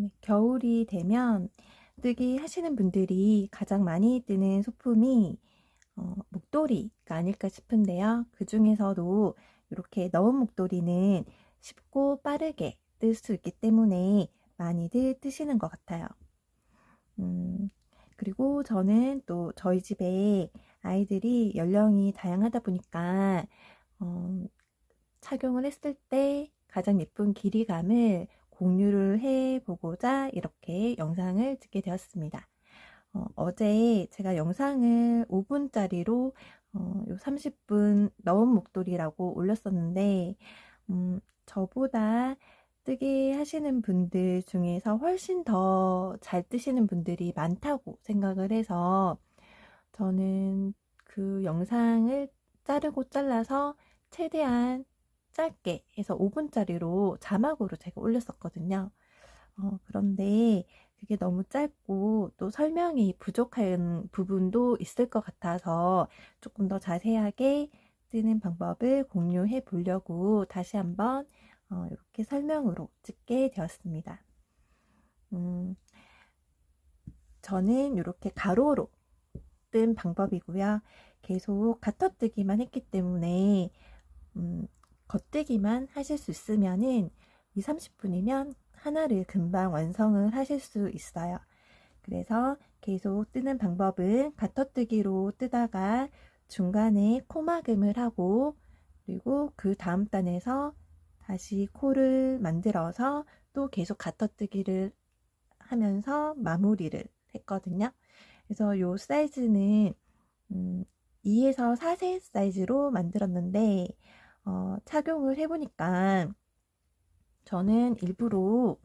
네, 겨울이 되면 뜨기 하시는 분들이 가장 많이 뜨는 소품이 목도리가 아닐까 싶은데요. 그 중에서도 이렇게 넣은 목도리는 쉽고 빠르게 뜰 수 있기 때문에 많이들 뜨시는 것 같아요. 음, 그리고 저는 또 저희 집에 아이들이 연령이 다양하다 보니까 어, 착용을 했을 때 가장 예쁜 길이감을 공유를 해보고자 이렇게 영상을 찍게 되었습니다. 어제 제가 영상을 5분짜리로 요 30분 넣은 목도리라고 올렸었는데 저보다 뜨개 하시는 분들 중에서 훨씬 더 잘 뜨시는 분들이 많다고 생각을 해서 저는 그 영상을 자르고 잘라서 최대한 짧게 해서 5분짜리로 자막으로 제가 올렸었거든요. 그런데 그게 너무 짧고 또 설명이 부족한 부분도 있을 것 같아서 조금 더 자세하게 뜨는 방법을 공유해 보려고 다시 한번 이렇게 설명으로 찍게 되었습니다. 저는 이렇게 가로로 뜬 방법이고요. 계속 가터뜨기만 했기 때문에 겉뜨기만 하실 수 있으면은 2, 30분이면 하나를 금방 완성을 하실 수 있어요. 그래서 계속 뜨는 방법은 가터뜨기로 뜨다가 중간에 코막음을 하고 그리고 그 다음 단에서 다시 코를 만들어서 또 계속 가터뜨기를 하면서 마무리를 했거든요. 그래서 요 사이즈는 2에서 4세 사이즈로 만들었는데 착용을 해보니까 저는 일부러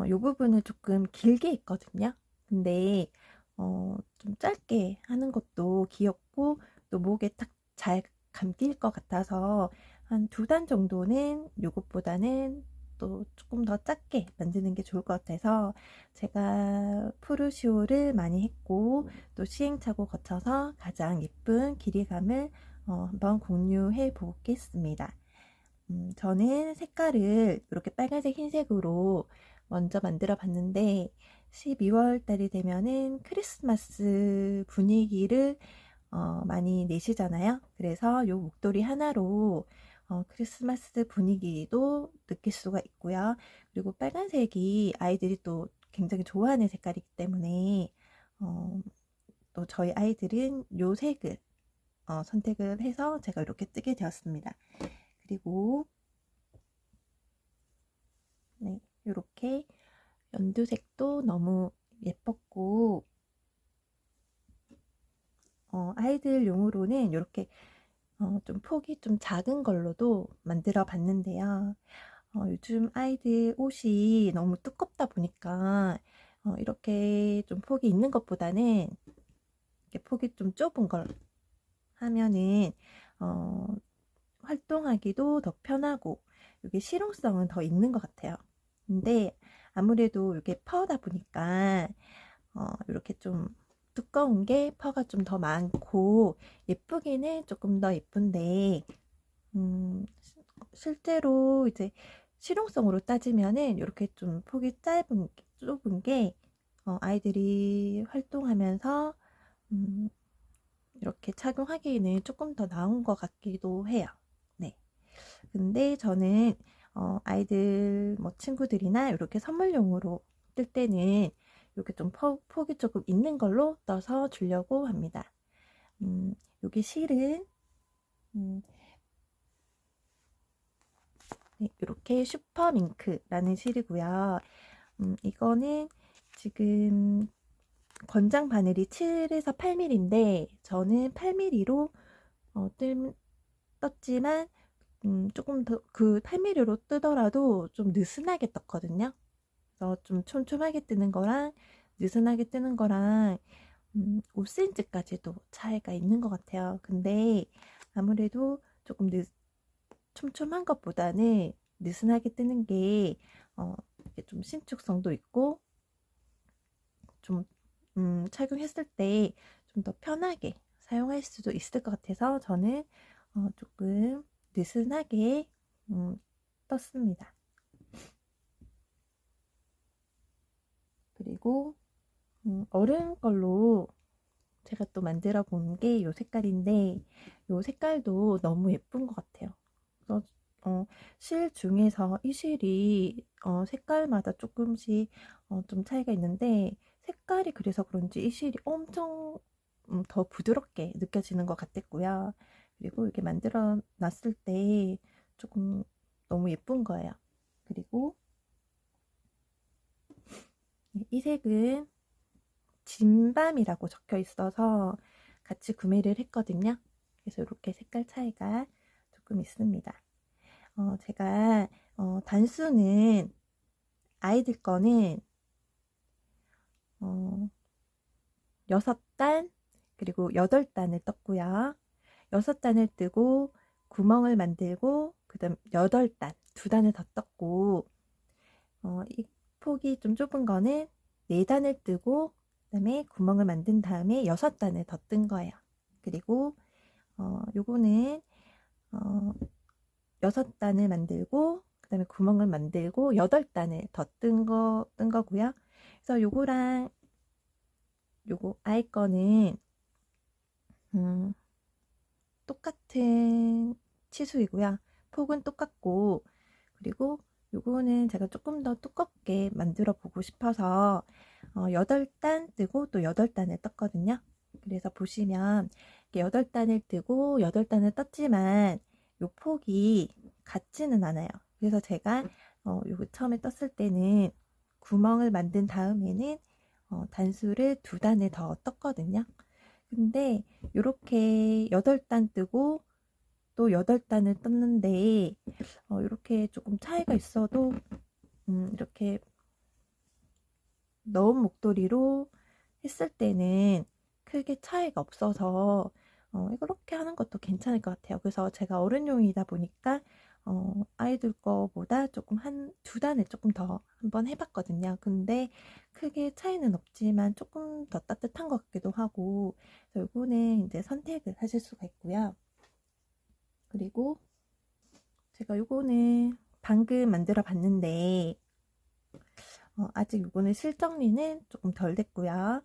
요 부분을 조금 길게 했거든요. 근데 좀 짧게 하는 것도 귀엽고 또 목에 딱 잘 감길 것 같아서 한 2단 정도는 요것보다는 또 조금 더 작게 만드는 게 좋을 것 같아서 제가 프루시오를 많이 했고 또 시행착오 거쳐서 가장 예쁜 길이감을 한번 공유해 보겠습니다. 저는 색깔을 이렇게 빨간색 흰색으로 먼저 만들어 봤는데 12월 달이 되면은 크리스마스 분위기를 많이 내시잖아요. 그래서 요 목도리 하나로 크리스마스 분위기도 느낄 수가 있고요. 그리고 빨간색이 아이들이 또 굉장히 좋아하는 색깔이기 때문에 또 저희 아이들은 요 색을 선택을 해서 제가 이렇게 뜨게 되었습니다. 그리고 네, 이렇게 연두색도 너무 예뻤고 아이들용으로는 이렇게 좀 폭이 좀 작은 걸로도 만들어 봤는데요. 요즘 아이들 옷이 너무 두껍다 보니까 이렇게 좀 폭이 있는 것보다는 이렇게 폭이 좀 좁은 걸 하면은 어, 활동하기도 더 편하고 이게 실용성은 더 있는 것 같아요. 근데 아무래도 이게 퍼다 보니까 이렇게 좀 두꺼운 게 퍼가 좀 더 많고 예쁘기는 조금 더 예쁜데 실제로 이제 실용성으로 따지면은 이렇게 좀 폭이 좁은 게 아이들이 활동하면서 음, 이렇게 착용하기에는 조금 더 나은 것 같기도 해요. 네. 근데 저는 아이들 뭐 친구들이나 이렇게 선물용으로 뜰 때는 이렇게 좀 폭이 조금 있는 걸로 떠서 주려고 합니다. 여기 실은 네, 이렇게 슈퍼밍크라는 실이고요. 이거는 지금 권장 바늘이 7에서 8mm인데 저는 8mm로 떴지만 조금 더 그 8mm로 뜨더라도 좀 느슨하게 떴거든요. 그래서 좀 촘촘하게 뜨는 거랑 느슨하게 뜨는 거랑 5cm까지도 차이가 있는 것 같아요. 근데 아무래도 조금 촘촘한 것보다는 느슨하게 뜨는 게 좀 신축성도 있고 좀 착용했을 때 좀 더 편하게 사용할 수도 있을 것 같아서 저는 조금 느슨하게 떴습니다. 그리고 어른 걸로 제가 또 만들어 본 게 이 색깔인데 이 색깔도 너무 예쁜 것 같아요. 그래서 실 중에서 이 실이 색깔마다 조금씩 좀 차이가 있는데 색깔이 그래서 그런지 이 실이 엄청 더 부드럽게 느껴지는 것 같았고요. 그리고 이렇게 만들어 놨을 때 조금 너무 예쁜 거예요. 그리고 이 색은 진밤이라고 적혀 있어서 같이 구매를 했거든요. 그래서 이렇게 색깔 차이가 조금 있습니다. 제가 단수는 아이들 거는 6단 그리고 8단을 떴고요. 6단을 뜨고 구멍을 만들고 그 다음 8단 2단을 더 떴고 이 폭이 좀 좁은 거는 4단을 뜨고 그 다음에 구멍을 만든 다음에 6단을 더 뜬 거예요. 그리고 요거는 6단을 만들고 그 다음에 구멍을 만들고 8단을 더 뜬 거고요. 그래서 요거랑 요거 아이 거는 똑같은 치수이고요. 폭은 똑같고 그리고 요거는 제가 조금 더 두껍게 만들어 보고 싶어서 8단 뜨고 또 8단을 떴거든요. 그래서 보시면 8단을 뜨고 8단을 떴지만 요 폭이 같지는 않아요. 그래서 제가 요거 처음에 떴을 때는 구멍을 만든 다음에는 단수를 2단을 더 떴거든요. 근데 이렇게 8단 뜨고 또 8단을 떴는데 이렇게 조금 차이가 있어도 이렇게 넣은 목도리로 했을 때는 크게 차이가 없어서 이렇게 하는 것도 괜찮을 것 같아요. 그래서 제가 어른용이다 보니까 아이들 거보다 조금 한 2단을 조금 더 한번 해봤거든요. 근데 크게 차이는 없지만 조금 더 따뜻한 것 같기도 하고 그래서 이거는 이제 선택을 하실 수가 있고요. 그리고 제가 요거는 방금 만들어 봤는데 아직 요거는 실정리는 조금 덜 됐고요.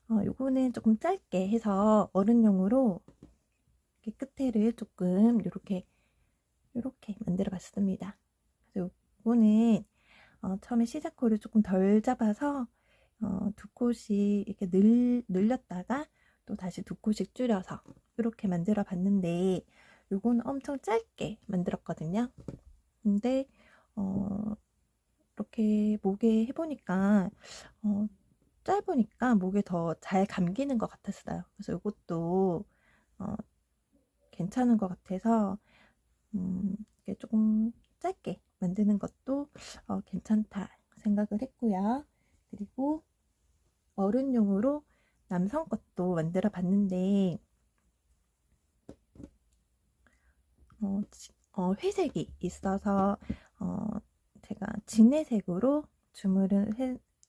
요거는 조금 짧게 해서 어른용으로 이렇게 끝에를 조금 이렇게 만들어 봤습니다. 그래서 요거는 처음에 시작코를 조금 덜 잡아서 2코씩 이렇게 늘렸다가 또 다시 2코씩 줄여서 이렇게 만들어 봤는데 요거는 엄청 짧게 만들었거든요. 근데 이렇게 목에 해보니까 짧으니까 목에 더 잘 감기는 것 같았어요. 그래서 이것도 괜찮은 것 같아서 이렇게 조금 짧게 만드는 것도 괜찮다 생각을 했고요. 그리고 어른용으로 남성 것도 만들어 봤는데 회색이 있어서 제가 진회색으로 주문을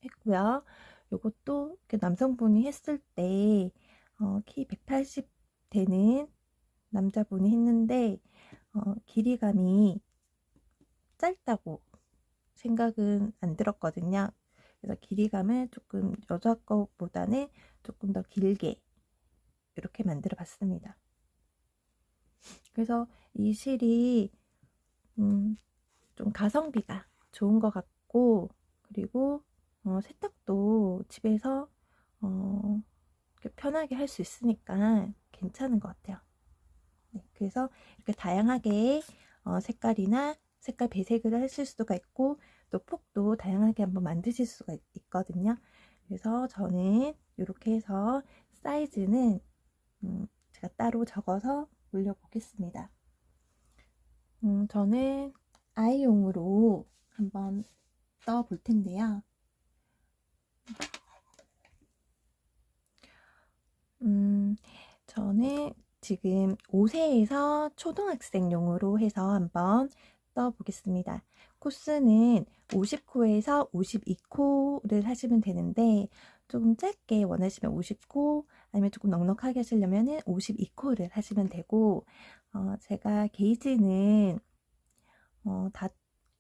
했고요. 이것도 남성분이 했을 때 키 180 되는 남자분이 했는데 길이감이 짧다고 생각은 안 들었거든요. 그래서 길이감을 조금 여자 거보다는 조금 더 길게 이렇게 만들어 봤습니다. 그래서 이 실이 좀 가성비가 좋은 것 같고 그리고 세탁도 집에서 편하게 할 수 있으니까 괜찮은 것 같아요. 네, 그래서 이렇게 다양하게 색깔이나 색깔 배색을 하실 수가 있고 또 폭도 다양하게 한번 만드실 수가 있거든요. 그래서 저는 이렇게 해서 사이즈는 제가 따로 적어서 올려보겠습니다. 저는 아이용으로 한번 떠볼 텐데요. 저는 지금 5세에서 초등학생용으로 해서 한번 떠보겠습니다. 코스는 50코에서 52코를 하시면 되는데 조금 짧게 원하시면 50코 아니면 조금 넉넉하게 하시려면 52코를 하시면 되고 제가 게이지는 다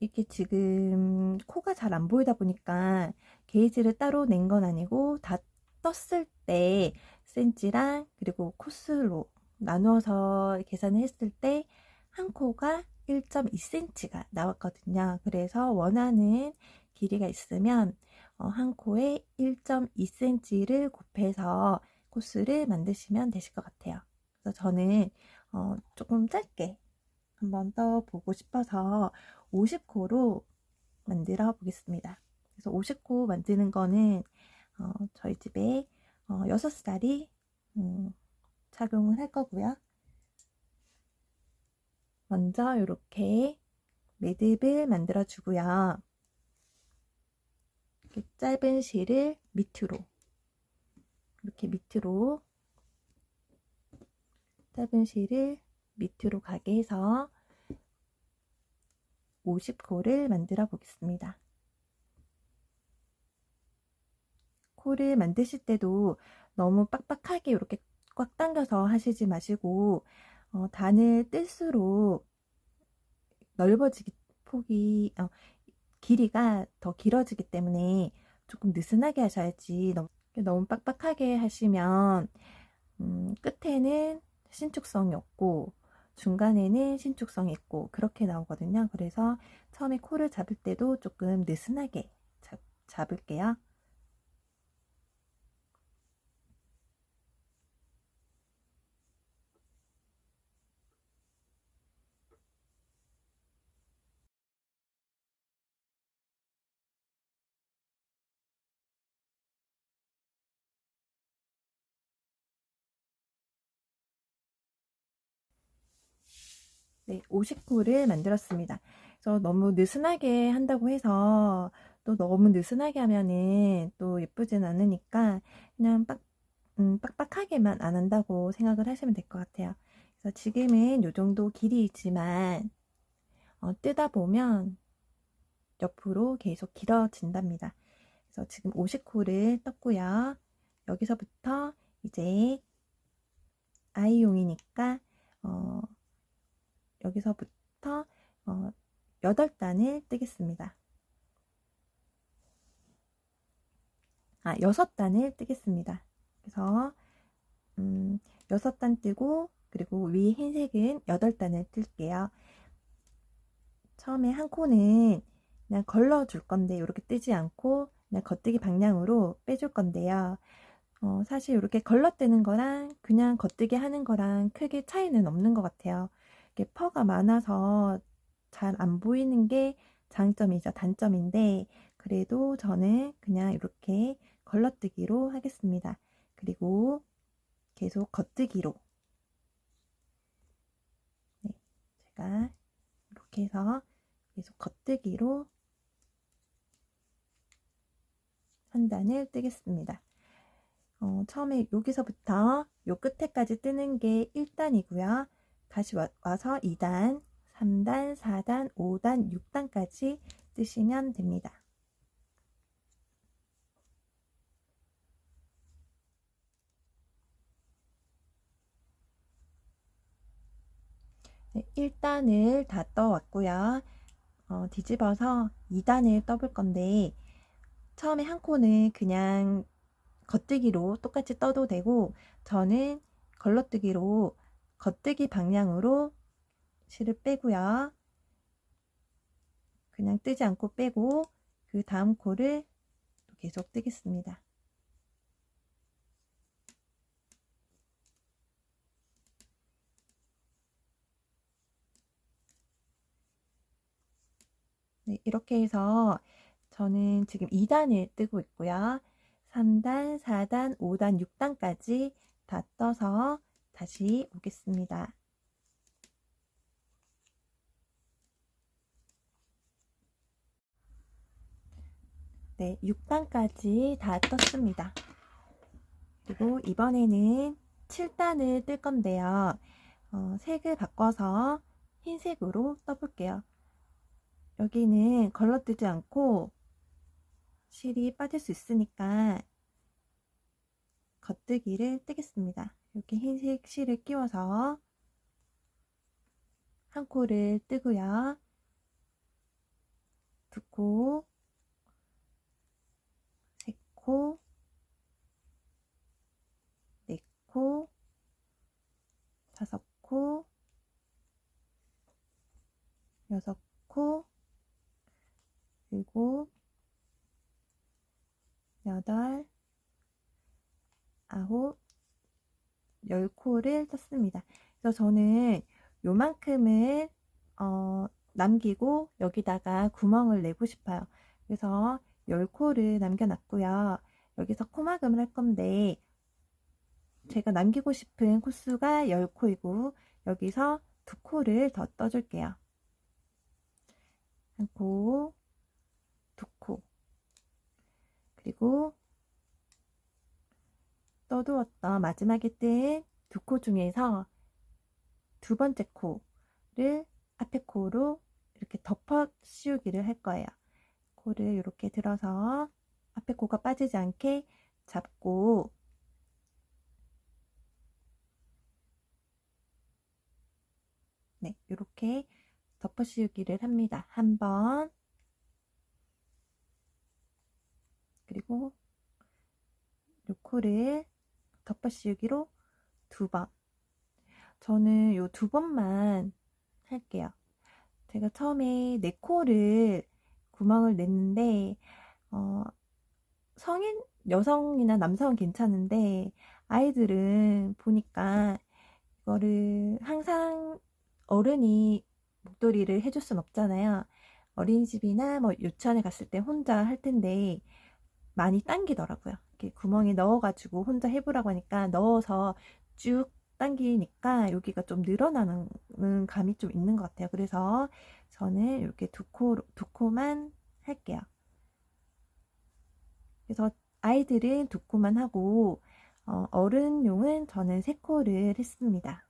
이게 지금 코가 잘 안 보이다 보니까 게이지를 따로 낸 건 아니고 다 떴을 때 센치랑 그리고 코스로 나누어서 계산을 했을 때 한 코가 1.2cm가 나왔거든요. 그래서 원하는 길이가 있으면 한 코에 1.2cm를 곱해서 코스를 만드시면 되실 것 같아요. 그래서 저는 조금 짧게 한번 떠보고 싶어서 50코로 만들어 보겠습니다. 그래서 50코 만드는 거는 저희 집에 6살이 착용을 할 거고요. 먼저 이렇게 매듭을 만들어 주고요. 이렇게 짧은 실을 밑으로 이렇게 밑으로 짧은 실을 밑으로 가게 해서 50코를 만들어 보겠습니다. 코를 만드실 때도 너무 빡빡하게 이렇게 꽉 당겨서 하시지 마시고 단을 뜰수록 넓어지기 폭이 길이가 더 길어지기 때문에 조금 느슨하게 하셔야지 너무 빡빡하게 하시면 끝에는 신축성이 없고 중간에는 신축성이 있고 그렇게 나오거든요. 그래서 처음에 코를 잡을 때도 조금 느슨하게 잡을게요. 네, 50코를 만들었습니다. 그래서 너무 느슨하게 한다고 해서 또 너무 느슨하게 하면은 또 예쁘진 않으니까 그냥 빡빡하게만 안 한다고 생각을 하시면 될 것 같아요. 그래서 지금은 이 정도 길이지만 뜨다 보면 옆으로 계속 길어진답니다. 그래서 지금 50코를 떴고요. 여기서부터 이제 아이용이니까 여기서부터 8단을 뜨겠습니다. 6단을 뜨겠습니다. 그래서 6단 뜨고 그리고 위에 흰색은 8단을 뜰게요. 처음에 한 코는 그냥 걸러 줄 건데 이렇게 뜨지 않고 그냥 겉뜨기 방향으로 빼줄 건데요. 사실 이렇게 걸러뜨는 거랑 그냥 겉뜨기 하는 거랑 크게 차이는 없는 것 같아요. 이게 퍼가 많아서 잘 안 보이는 게 장점이죠. 단점인데 그래도 저는 그냥 이렇게 걸러뜨기로 하겠습니다. 그리고 계속 겉뜨기로 네, 제가 이렇게 해서 계속 겉뜨기로 한 단을 뜨겠습니다. 처음에 여기서부터 요 끝에까지 뜨는 게 1단이고요. 다시 와서 2단, 3단, 4단, 5단, 6단까지 뜨시면 됩니다. 네, 1단을 다 떠왔고요. 뒤집어서 2단을 떠볼 건데 처음에 한 코는 그냥 겉뜨기로 똑같이 떠도 되고 저는 걸러뜨기로 겉뜨기 방향으로 실을 빼고요. 그냥 뜨지 않고 빼고 그 다음 코를 계속 뜨겠습니다. 네, 이렇게 해서 저는 지금 2단을 뜨고 있고요. 3단, 4단, 5단, 6단까지 다 떠서 다시 오겠습니다. 네, 6단까지 다 떴습니다. 그리고 이번에는 7단을 뜰 건데요. 색을 바꿔서 흰색으로 떠볼게요. 여기는 걸러뜨지 않고 실이 빠질 수 있으니까 겉뜨기를 뜨겠습니다. 이렇게 흰색 실을 끼워서 한 코를 뜨고요. 코, 세 코, 네 코, 다섯 코, 여섯 코, 일곱, 여덟, 아홉, 열 코를 떴습니다. 그래서 저는 요만큼을 남기고 여기다가 구멍을 내고 싶어요. 그래서 10코를 남겨놨고요. 여기서 코막음을 할 건데 제가 남기고 싶은 코수가 10코이고 여기서 2코를 더 떠줄게요. 한 코, 2코, 그리고 떠두었던 마지막에 뜬 2코 중에서 두 번째 코를 앞에 코로 이렇게 덮어 씌우기를 할 거예요. 코를 이렇게 들어서 앞에 코가 빠지지 않게 잡고 네, 이렇게 덮어 씌우기를 합니다. 한 번, 그리고 이 코를 덮어 씌우기로 두 번. 저는 요 두 번만 할게요. 제가 처음에 네 코를 구멍을 냈는데 성인 여성이나 남성은 괜찮은데 아이들은 보니까 이거를 항상 어른이 목도리를 해줄 순 없잖아요. 어린이집이나 뭐 유치원에 갔을 때 혼자 할 텐데 많이 당기더라고요. 이렇게 구멍에 넣어가지고 혼자 해보라고 하니까 넣어서 쭉 당기니까 여기가 좀 늘어나는 감이 좀 있는 것 같아요. 그래서 저는 이렇게 두 코만 할게요. 그래서 아이들은 두 코만 하고 어른용은 저는 세 코를 했습니다.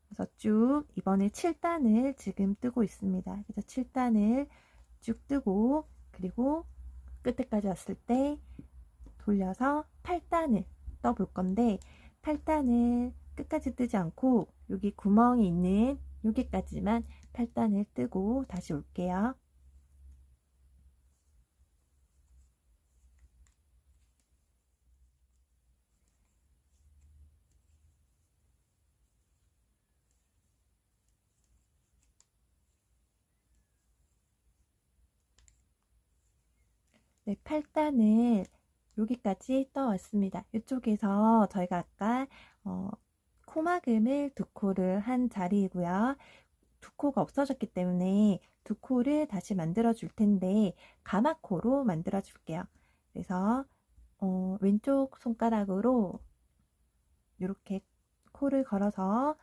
그래서 쭉 이번에 7단을 지금 뜨고 있습니다. 그래서 7단을 쭉 뜨고 그리고 끝에까지 왔을 때 돌려서 8단을 떠볼 건데 8단을 끝까지 뜨지 않고 여기 구멍이 있는 여기까지만 8단을 뜨고 다시 올게요. 네, 8단을 여기까지 떠왔습니다. 이쪽에서 저희가 아까 코막음을 두 코를 한 자리이고요. 두 코가 없어졌기 때문에 두 코를 다시 만들어 줄 텐데 가마코로 만들어 줄게요. 그래서 왼쪽 손가락으로 이렇게 코를 걸어서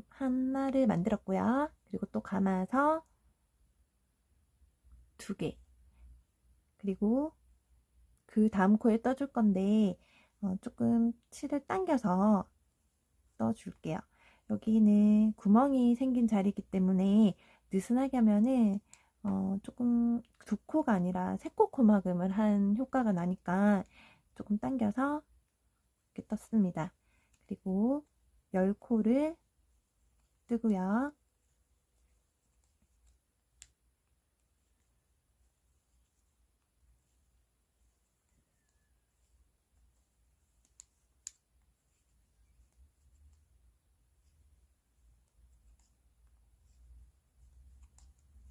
하나를 만들었고요. 그리고 또 감아서 두 개, 그리고 그 다음 코에 떠줄 건데 조금 칠을 당겨서 떠줄게요. 여기는 구멍이 생긴 자리이기 때문에 느슨하게 하면은 조금 두 코가 아니라 세 코 코막음을 한 효과가 나니까 조금 당겨서 이렇게 떴습니다. 그리고 10코를 뜨고요.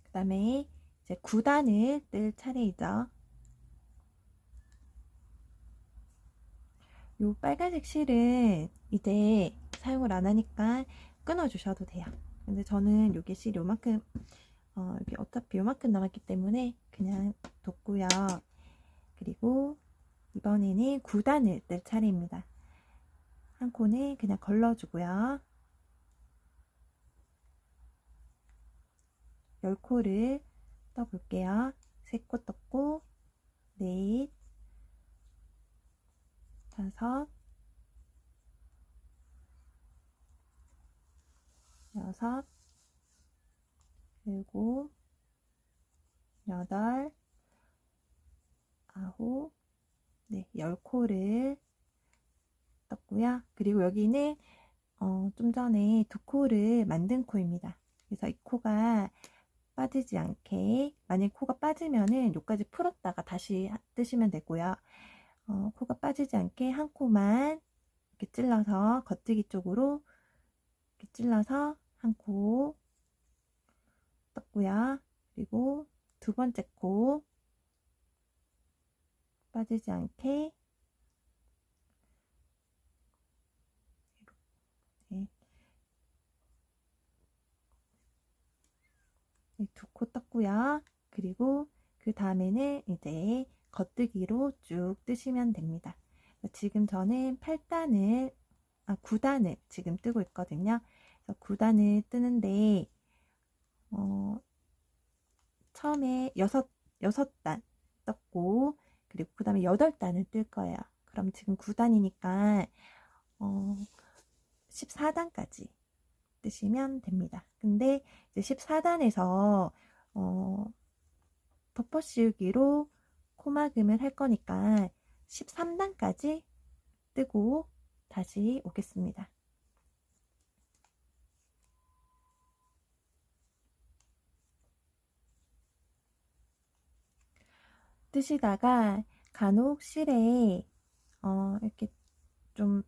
그 다음에 이제 9단을 뜰 차례이죠. 요 빨간색 실은 이제 사용을 안 하니까 끊어 주셔도 돼요. 근데 저는 요게 실 요만큼 여기 어차피 요만큼 남았기 때문에 그냥 뒀고요. 그리고 이번에는 9단을 뜰 차례입니다. 한 코는 그냥 걸러주고요. 10코를 떠볼게요. 3코 떴고 넷, 다섯, 여섯, 일곱, 여덟, 아홉, 네, 10코를 떴고요. 그리고 여기는 좀 전에 두 코를 만든 코입니다. 그래서 이 코가 빠지지 않게, 만약 코가 빠지면은 여기까지 풀었다가 다시 뜨시면 되고요. 코가 빠지지 않게 한 코만 이렇게 찔러서 겉뜨기 쪽으로 이렇게 찔러서 한 코 떴고요. 그리고 두 번째 코 빠지지 않게 두 코 떴고요. 그리고 그 다음에는 이제 겉뜨기로 쭉 뜨시면 됩니다. 지금 저는 9단을 지금 뜨고 있거든요. 그래서 9단을 뜨는데 처음에 6단 떴고, 그리고 그 다음에 8단을 뜰 거예요. 그럼 지금 9단이니까 14단까지 뜨시면 됩니다. 근데 이제 14단에서 덮어 씌우기로 코막음을 할 거니까 13단까지 뜨고 다시 오겠습니다. 뜨시다가 간혹 실에 이렇게 좀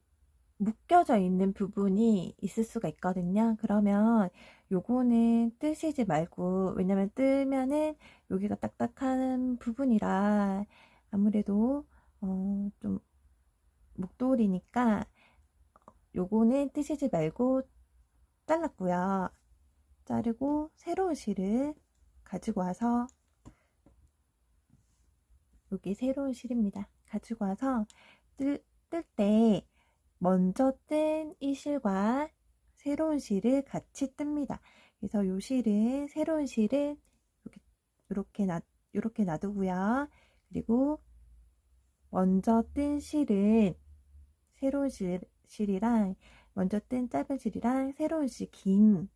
묶여져 있는 부분이 있을 수가 있거든요. 그러면 요거는 뜨시지 말고, 왜냐면 뜨면은 여기가 딱딱한 부분이라 아무래도 좀 목도리니까 요거는 뜨시지 말고 잘랐고요. 자르고 새로운 실을 가지고 와서, 여기 새로운 실입니다. 가지고 와서 뜰 때 먼저 뜬 이 실과 새로운 실을 같이 뜹니다. 그래서 요 실은, 새로운 실은 이렇게 놔두고요. 그리고 먼저 뜬 실은, 새로운 실이랑 먼저 뜬 짧은 실이랑 새로운 실 긴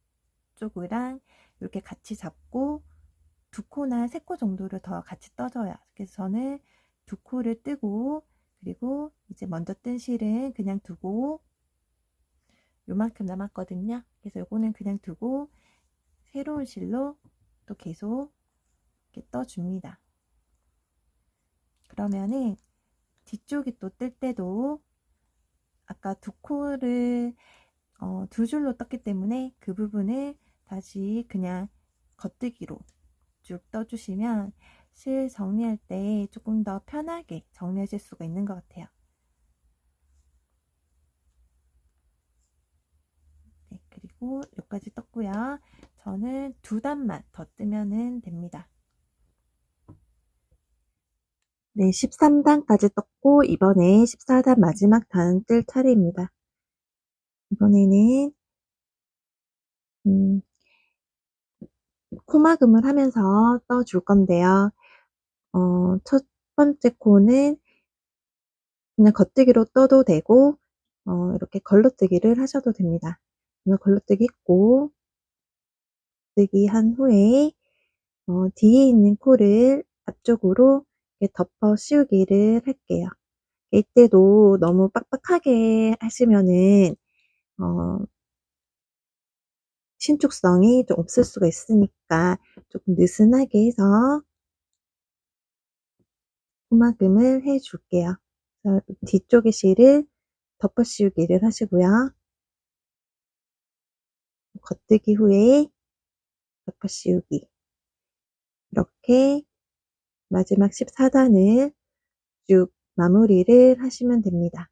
쪽이랑 이렇게 같이 잡고 2코나 3코 정도를 더 같이 떠줘요. 그래서 저는 2코를 뜨고, 그리고 이제 먼저 뜬 실은 그냥 두고, 요만큼 남았거든요. 그래서 요거는 그냥 두고 새로운 실로 또 계속 이렇게 떠줍니다. 그러면은 뒤쪽이 또 뜰 때도 아까 2코를 2줄로 떴기 때문에 그 부분을 다시 그냥 겉뜨기로 쭉 떠주시면 실 정리할 때 조금 더 편하게 정리하실 수가 있는 것 같아요. 네, 그리고 여기까지 떴고요. 저는 2단만 더 뜨면 됩니다. 네, 13단까지 떴고, 이번에 14단 마지막 단 뜰 차례입니다. 이번에는 코막음을 하면서 떠줄 건데요. 첫 번째 코는 그냥 겉뜨기로 떠도 되고, 이렇게 걸러뜨기를 하셔도 됩니다. 걸러뜨기 했고, 겉뜨기 한 후에 뒤에 있는 코를 앞쪽으로 이렇게 덮어 씌우기를 할게요. 이때도 너무 빡빡하게 하시면은 신축성이 좀 없을 수가 있으니까 조금 느슨하게 해서 코막음을 해 줄게요. 뒤쪽의 실을 덮어 씌우기를 하시고요. 겉뜨기 후에 덮어 씌우기, 이렇게 마지막 14단을 쭉 마무리를 하시면 됩니다.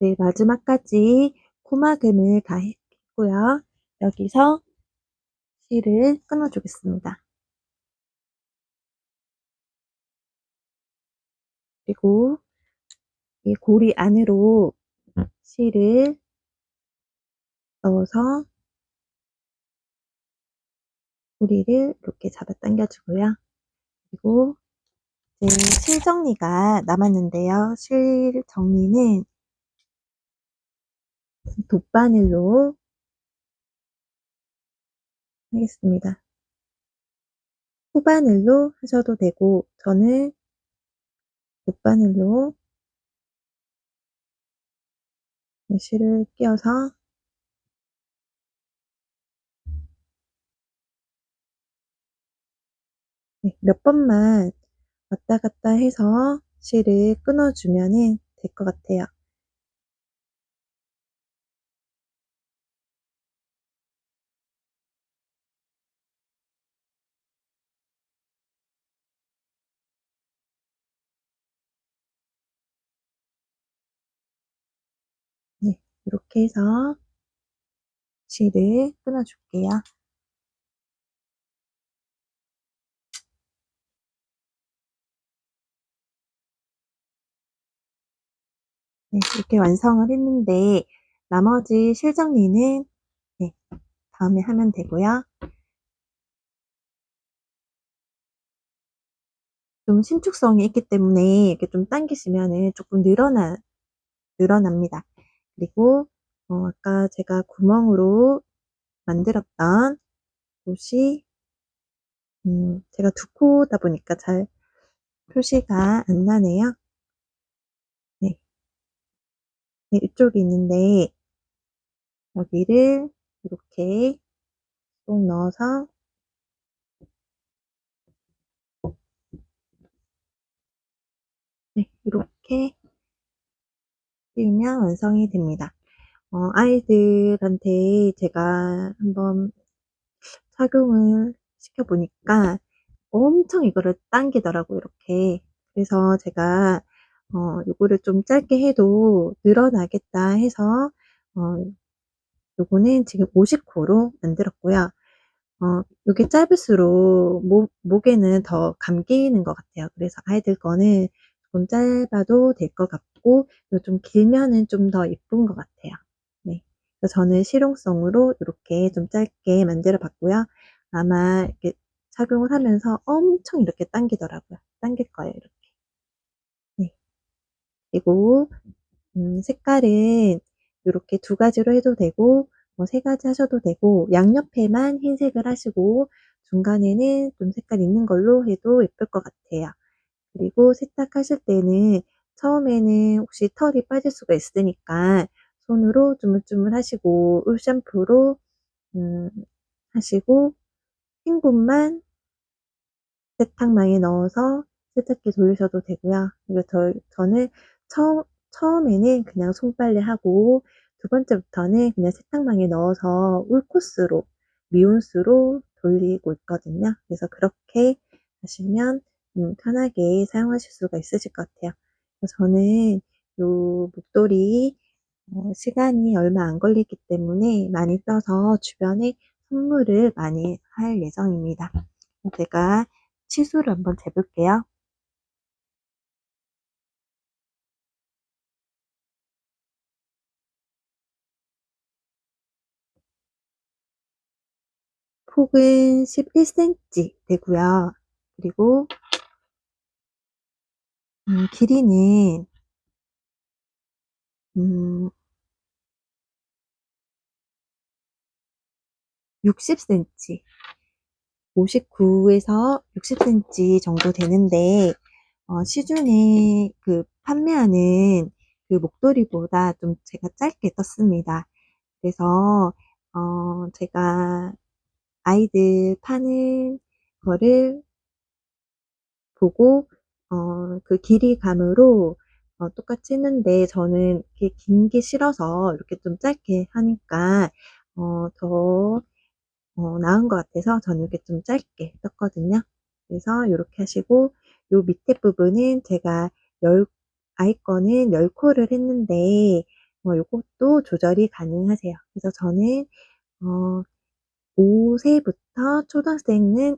네, 마지막까지 코막음을 다 했고요. 여기서 실을 끊어 주겠습니다. 그리고 이 고리 안으로 실을 넣어서 고리를 이렇게 잡아당겨 주고요. 그리고 이제 실 정리가 남았는데요. 실 정리는 돗바늘로 하겠습니다. 호바늘로 하셔도 되고 저는 돗바늘로 실을 끼워서 몇 번만 왔다 갔다 해서 실을 끊어 주면은 될 것 같아요. 네, 이렇게 해서 실을 끊어 줄게요. 네, 이렇게 완성을 했는데 나머지 실 정리는 네, 다음에 하면 되고요. 좀 신축성이 있기 때문에 이렇게 좀 당기시면은 조금 늘어납니다. 그리고 아까 제가 구멍으로 만들었던 곳이 제가 두 코다 보니까 잘 표시가 안 나네요. 네, 네, 이쪽이 있는데 여기를 이렇게 쏙 넣어서 네, 이렇게 띄우면 완성이 됩니다. 아이들한테 제가 한번 착용을 시켜보니까 엄청 이거를 당기더라고요, 이렇게. 그래서 제가 요거를 좀 짧게 해도 늘어나겠다 해서 어, 요거는 지금 50호로 만들었고요. 요게 짧을수록 목에는 더 감기는 것 같아요. 그래서 아이들 거는 조금 짧아도 될 것 같고, 요 좀 길면은 좀 더 예쁜 것 같아요. 네. 그래서 저는 실용성으로 이렇게 좀 짧게 만들어 봤고요. 아마 이렇게 착용을 하면서 엄청 이렇게 당기더라고요. 당길 거예요, 이렇게. 네. 그리고 색깔은 요렇게 두 가지로 해도 되고 뭐 세 가지 하셔도 되고 양옆에만 흰색을 하시고 중간에는 좀 색깔 있는 걸로 해도 예쁠 것 같아요. 그리고 세탁하실 때는 처음에는 혹시 털이 빠질 수가 있으니까 손으로 주물주물 하시고 울 샴푸로 음 하시고 흰분만 세탁망에 넣어서 세탁기 돌리셔도 되고요. 이거 저는 처음에는 그냥 손빨래하고 두 번째부터는 그냥 세탁망에 넣어서 울 코스로 미온수로 돌리고 있거든요. 그래서 그렇게 하시면 편하게 사용하실 수가 있으실 것 같아요. 그래서 저는 요 목도리 시간이 얼마 안 걸리기 때문에 많이 떠서 주변에 선물을 많이 할 예정입니다. 제가 치수를 한번 재볼게요. 폭은 11cm 되고요. 그리고 길이는 음 60cm, 59에서 60cm 정도 되는데 시중에 그 판매하는 그 목도리보다 좀 제가 짧게 떴습니다. 그래서 제가 아이들 파는 거를 보고 그 길이감으로 똑같이 했는데 저는 이렇게 긴 게 싫어서 이렇게 좀 짧게 하니까 더 나은 것 같아서 저는 이렇게 좀 짧게 떴거든요. 그래서 요렇게 하시고 요 밑에 부분은 제가 열 아이 거는 10코를 했는데 요것도 조절이 가능하세요. 그래서 저는 어 5 세부터 초등학생은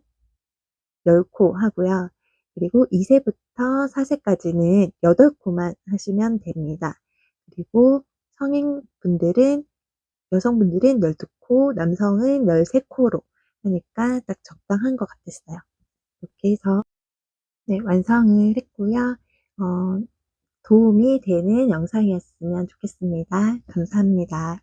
10코 하고요. 그리고 2 세부터 4 세까지는 8코만 하시면 됩니다. 그리고 성인분들은 여성분들은 12코, 남성은 13코로 하니까 딱 적당한 것 같았어요. 이렇게 해서 네, 완성을 했고요. 도움이 되는 영상이었으면 좋겠습니다. 감사합니다.